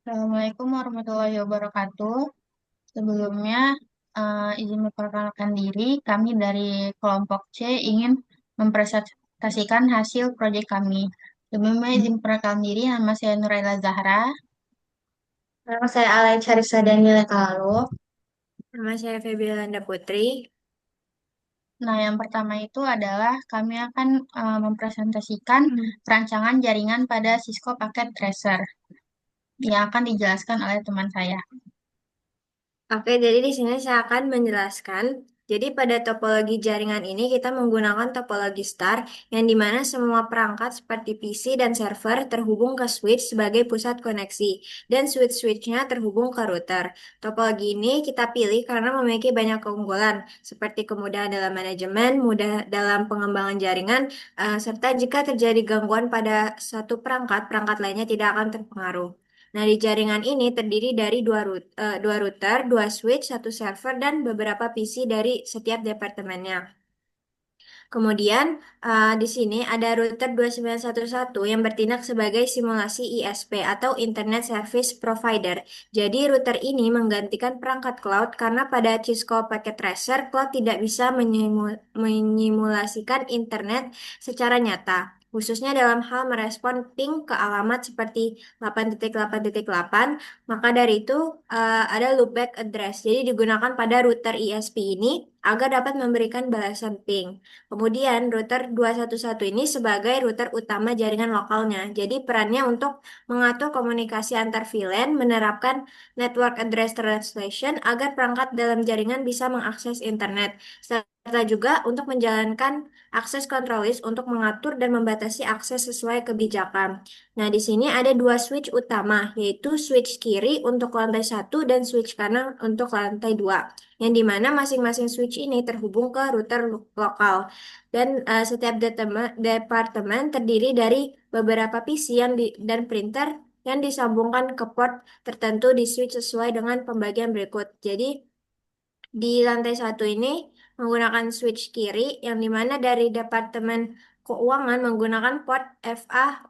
Assalamualaikum warahmatullahi wabarakatuh. Sebelumnya, izin memperkenalkan diri. Kami dari kelompok C ingin mempresentasikan hasil proyek kami. Sebelumnya izin memperkenalkan diri, nama saya Nuraila Zahra. Nama saya Alay Charissa Daniela Kalalo. Nama saya Febiolanda Putri. Nah, yang pertama itu adalah kami akan mempresentasikan perancangan jaringan pada Cisco Packet Tracer yang akan dijelaskan oleh teman saya. Oke, jadi di sini saya akan menjelaskan. Jadi pada topologi jaringan ini kita menggunakan topologi star yang dimana semua perangkat seperti PC dan server terhubung ke switch sebagai pusat koneksi dan switch-switchnya terhubung ke router. Topologi ini kita pilih karena memiliki banyak keunggulan seperti kemudahan dalam manajemen, mudah dalam pengembangan jaringan, serta jika terjadi gangguan pada satu perangkat, perangkat lainnya tidak akan terpengaruh. Nah, di jaringan ini terdiri dari dua router, dua switch, satu server, dan beberapa PC dari setiap departemennya. Kemudian, di sini ada router 2911 yang bertindak sebagai simulasi ISP atau Internet Service Provider. Jadi, router ini menggantikan perangkat cloud karena pada Cisco Packet Tracer, cloud tidak bisa menyimulasikan internet secara nyata. Khususnya dalam hal merespon ping ke alamat seperti 8.8.8, maka dari itu ada loopback address. Jadi digunakan pada router ISP ini agar dapat memberikan balasan ping. Kemudian router 211 ini sebagai router utama jaringan lokalnya. Jadi perannya untuk mengatur komunikasi antar VLAN, menerapkan network address translation agar perangkat dalam jaringan bisa mengakses internet, serta juga untuk menjalankan akses control list untuk mengatur dan membatasi akses sesuai kebijakan. Nah, di sini ada dua switch utama, yaitu switch kiri untuk lantai satu dan switch kanan untuk lantai 2, yang dimana masing-masing switch ini terhubung ke router lokal. Dan setiap departemen terdiri dari beberapa PC dan printer yang disambungkan ke port tertentu di switch sesuai dengan pembagian berikut. Jadi, di lantai satu ini menggunakan switch kiri, yang dimana dari Departemen Keuangan menggunakan port FA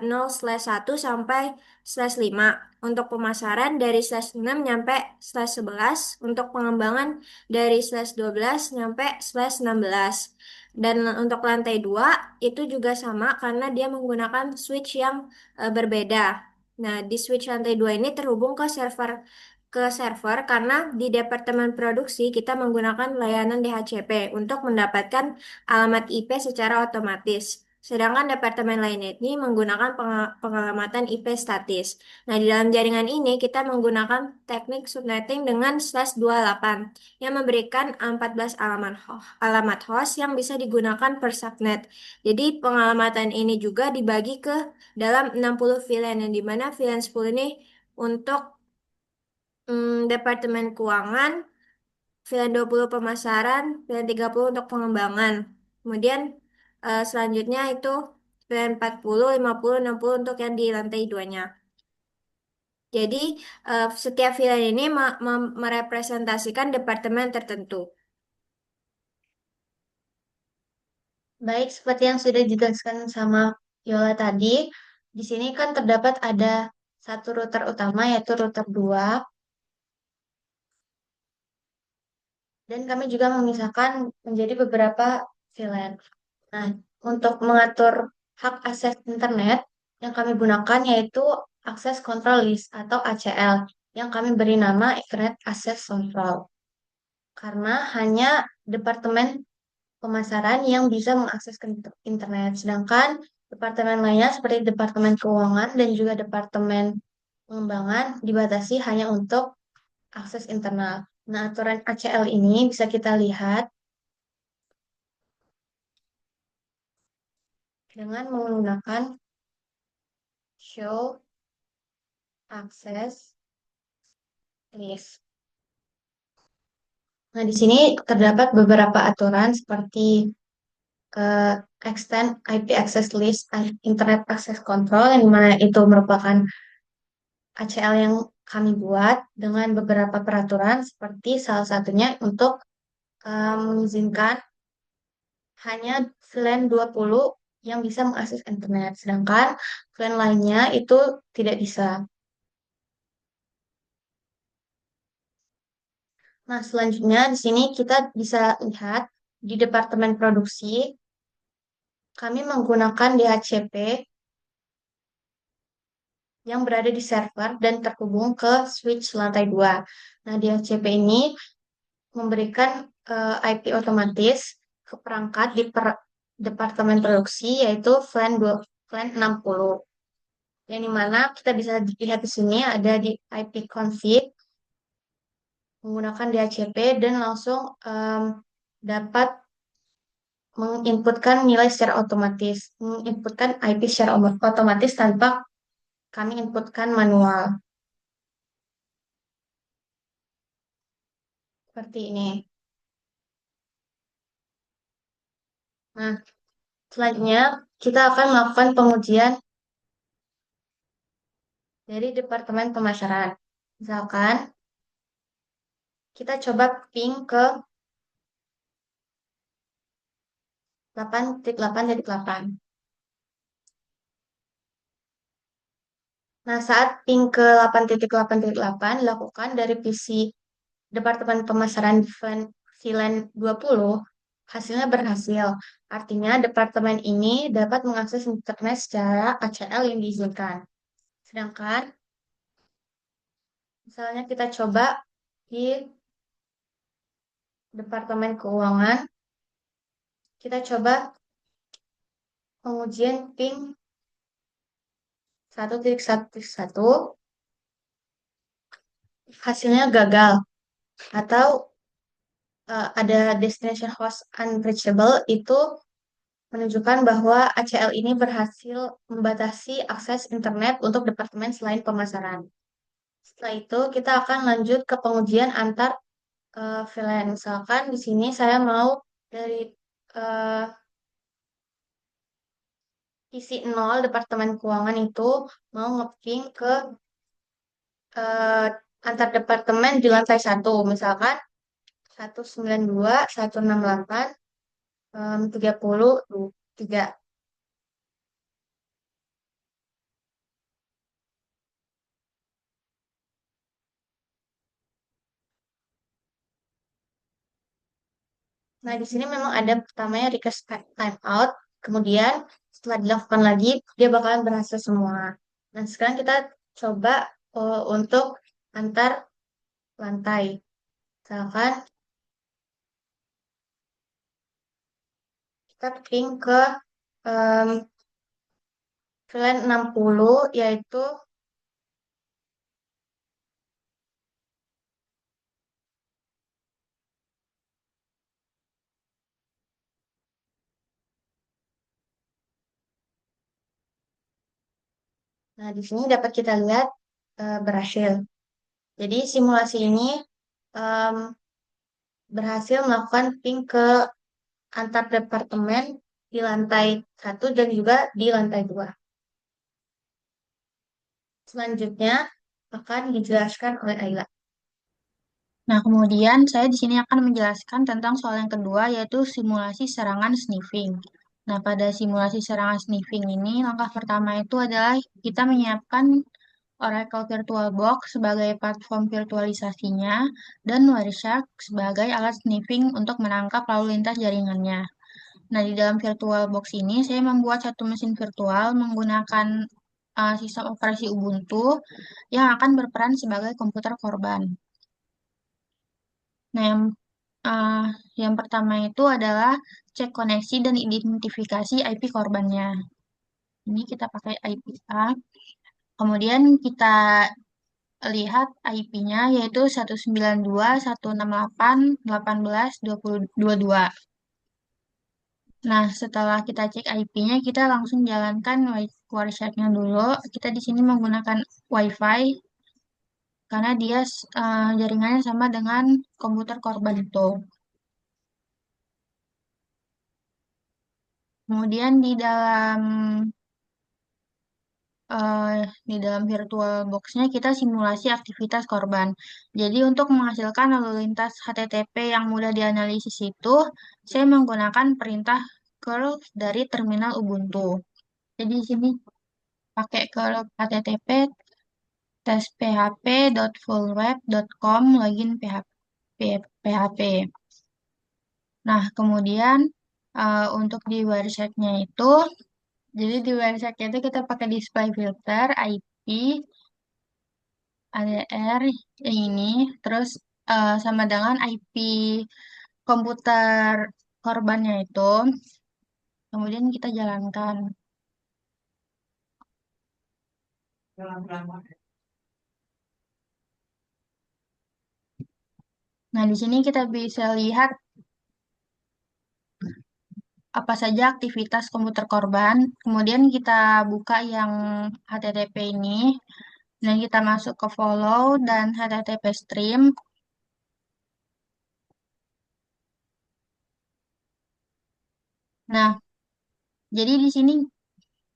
0/1 sampai /5. Untuk pemasaran dari /6 nyampe /11. Untuk pengembangan dari /12 nyampe /16. Dan untuk lantai 2 itu juga sama karena dia menggunakan switch yang berbeda. Nah, di switch lantai 2 ini terhubung ke server karena di departemen produksi kita menggunakan layanan DHCP untuk mendapatkan alamat IP secara otomatis. Sedangkan departemen lainnya ini menggunakan pengalamatan IP statis. Nah, di dalam jaringan ini kita menggunakan teknik subnetting dengan /28 yang memberikan 14 alamat host yang bisa digunakan per subnet. Jadi pengalamatan ini juga dibagi ke dalam 60 VLAN yang dimana VLAN 10 ini untuk Departemen Keuangan, pilihan 20 pemasaran, pilihan 30 untuk pengembangan. Kemudian selanjutnya itu pilihan 40, 50, 60 untuk yang di lantai duanya. Jadi setiap pilihan ini merepresentasikan departemen tertentu. Baik, seperti yang sudah dijelaskan sama Yola tadi, di sini kan terdapat ada satu router utama yaitu router 2, dan kami juga memisahkan menjadi beberapa VLAN. Nah, untuk mengatur hak akses internet yang kami gunakan yaitu Access Control List atau ACL yang kami beri nama Internet Access Control. Karena hanya departemen pemasaran yang bisa mengakses ke internet. Sedangkan departemen lainnya seperti departemen keuangan dan juga departemen pengembangan dibatasi hanya untuk akses internal. Nah, aturan ACL ini bisa kita lihat dengan menggunakan show access list. Nah, di sini terdapat beberapa aturan seperti eh, extend IP access list and internet access control yang dimana itu merupakan ACL yang kami buat dengan beberapa peraturan seperti salah satunya untuk mengizinkan hanya VLAN 20 yang bisa mengakses internet, sedangkan VLAN lainnya itu tidak bisa. Nah, selanjutnya di sini kita bisa lihat di departemen produksi, kami menggunakan DHCP yang berada di server dan terhubung ke switch lantai 2. Nah, DHCP ini memberikan IP otomatis ke perangkat di departemen produksi yaitu VLAN 60. Yang dimana kita bisa lihat di sini ada di IP config menggunakan DHCP dan langsung dapat menginputkan nilai secara otomatis, menginputkan IP secara otomatis tanpa kami inputkan manual. Seperti ini. Nah, selanjutnya kita akan melakukan pengujian dari Departemen Pemasaran. Misalkan kita coba ping ke 8.8.8. Nah, saat ping ke 8.8.8 dilakukan dari PC Departemen Pemasaran VLAN 20, hasilnya berhasil. Artinya, departemen ini dapat mengakses internet secara ACL yang diizinkan. Sedangkan, misalnya kita coba di Departemen Keuangan, kita coba pengujian ping 1.1.1, hasilnya gagal. Atau ada destination host unreachable, itu menunjukkan bahwa ACL ini berhasil membatasi akses internet untuk departemen selain pemasaran. Setelah itu, kita akan lanjut ke pengujian antar VLAN. Misalkan di sini saya mau dari uh, isi 0 Departemen Keuangan itu mau ngeping ke uh, antar departemen di lantai 1. Misalkan 192, 168, 33. Nah, di sini memang ada pertamanya request timeout. Kemudian setelah dilakukan lagi, dia bakalan berhasil semua. Nah, sekarang kita coba untuk antar lantai. Misalkan kita ping ke um, VLAN 60, yaitu nah di sini dapat kita lihat berhasil. Jadi simulasi ini em, berhasil melakukan ping ke antar departemen di lantai 1 dan juga di lantai 2. Selanjutnya akan dijelaskan oleh Ayla. Nah, kemudian saya di sini akan menjelaskan tentang soal yang kedua, yaitu simulasi serangan sniffing. Nah, pada simulasi serangan sniffing ini, langkah pertama itu adalah kita menyiapkan Oracle VirtualBox sebagai platform virtualisasinya dan Wireshark sebagai alat sniffing untuk menangkap lalu lintas jaringannya. Nah, di dalam VirtualBox ini, saya membuat satu mesin virtual menggunakan sistem operasi Ubuntu yang akan berperan sebagai komputer korban. Nah, eh, yang pertama itu adalah cek koneksi dan identifikasi IP korbannya. Ini kita pakai IP A. Kemudian kita lihat IP-nya yaitu 192.168.18.22. Nah, setelah kita cek IP-nya, kita langsung jalankan Wireshark-nya dulu. Kita di sini menggunakan WiFi karena dia jaringannya sama dengan komputer korban itu. Kemudian eh, di dalam virtual box-nya kita simulasi aktivitas korban. Jadi untuk menghasilkan lalu lintas HTTP yang mudah dianalisis itu, saya menggunakan perintah curl dari terminal Ubuntu. Jadi di sini pakai curl HTTP testphp.fullweb.com login php. PHP. Nah, kemudian untuk di websitenya itu, jadi di websitenya itu kita pakai display filter, IP, ADR ini, terus sama dengan IP komputer korbannya itu, kemudian kita jalankan. Nah, di sini kita bisa lihat apa saja aktivitas komputer korban. Kemudian kita buka yang HTTP ini, dan kita masuk ke follow dan HTTP stream. Nah, jadi di sini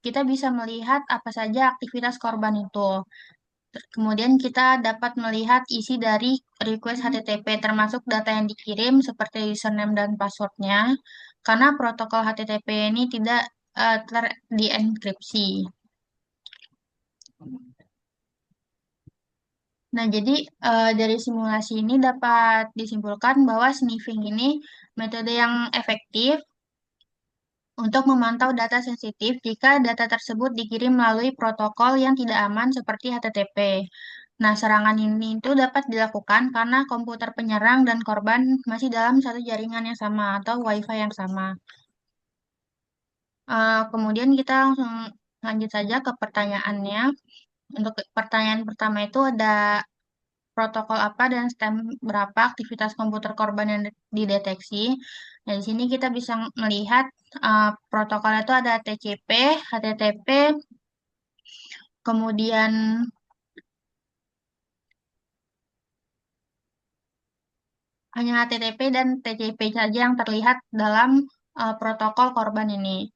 kita bisa melihat apa saja aktivitas korban itu. Kemudian kita dapat melihat isi dari request HTTP termasuk data yang dikirim seperti username dan passwordnya karena protokol HTTP ini tidak dienkripsi. Nah, jadi dari simulasi ini dapat disimpulkan bahwa sniffing ini metode yang efektif untuk memantau data sensitif jika data tersebut dikirim melalui protokol yang tidak aman seperti HTTP. Nah, serangan ini itu dapat dilakukan karena komputer penyerang dan korban masih dalam satu jaringan yang sama atau WiFi yang sama. Kemudian kita langsung lanjut saja ke pertanyaannya. Untuk pertanyaan pertama itu ada protokol apa dan stem berapa aktivitas komputer korban yang dideteksi. Nah, di sini kita bisa melihat protokol itu ada TCP, HTTP, kemudian hanya HTTP dan TCP saja yang terlihat dalam protokol korban ini.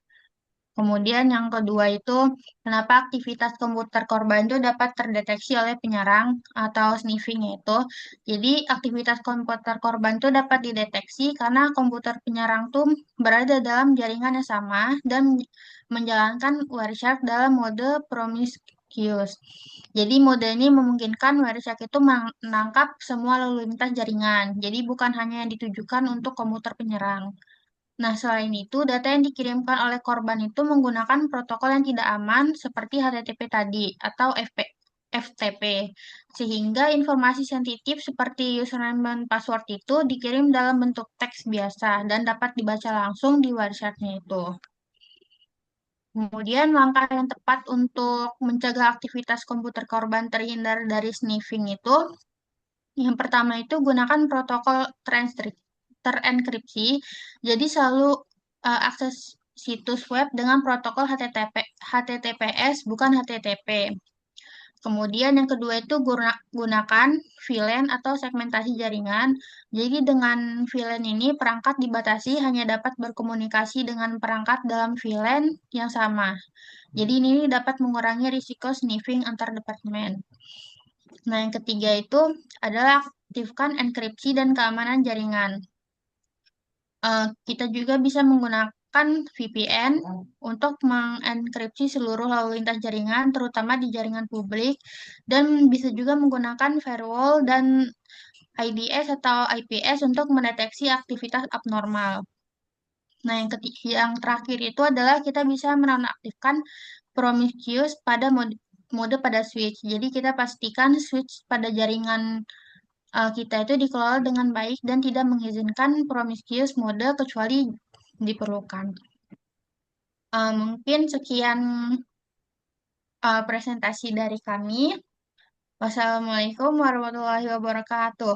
Kemudian yang kedua itu, kenapa aktivitas komputer korban itu dapat terdeteksi oleh penyerang atau sniffing itu. Jadi aktivitas komputer korban itu dapat dideteksi karena komputer penyerang tuh berada dalam jaringan yang sama dan menjalankan Wireshark dalam mode promiscuous. Jadi mode ini memungkinkan Wireshark itu menangkap semua lalu lintas jaringan. Jadi bukan hanya yang ditujukan untuk komputer penyerang. Nah, selain itu, data yang dikirimkan oleh korban itu menggunakan protokol yang tidak aman seperti HTTP tadi atau FTP, sehingga informasi sensitif seperti username dan password itu dikirim dalam bentuk teks biasa dan dapat dibaca langsung di websitenya itu. Kemudian, langkah yang tepat untuk mencegah aktivitas komputer korban terhindar dari sniffing itu, yang pertama itu gunakan protokol terenkripsi. Jadi selalu akses situs web dengan protokol HTTPS bukan HTTP. Kemudian yang kedua itu gunakan VLAN atau segmentasi jaringan. Jadi dengan VLAN ini perangkat dibatasi hanya dapat berkomunikasi dengan perangkat dalam VLAN yang sama. Jadi ini dapat mengurangi risiko sniffing antar departemen. Nah, yang ketiga itu adalah aktifkan enkripsi dan keamanan jaringan. Kita juga bisa menggunakan VPN untuk mengenkripsi seluruh lalu lintas jaringan, terutama di jaringan publik, dan bisa juga menggunakan firewall dan IDS atau IPS untuk mendeteksi aktivitas abnormal. Nah, yang terakhir itu adalah kita bisa menonaktifkan Prometheus pada mode pada switch. Jadi kita pastikan switch pada jaringan kita itu dikelola dengan baik dan tidak mengizinkan promiscuous mode kecuali diperlukan. Mungkin sekian presentasi dari kami. Wassalamualaikum warahmatullahi wabarakatuh.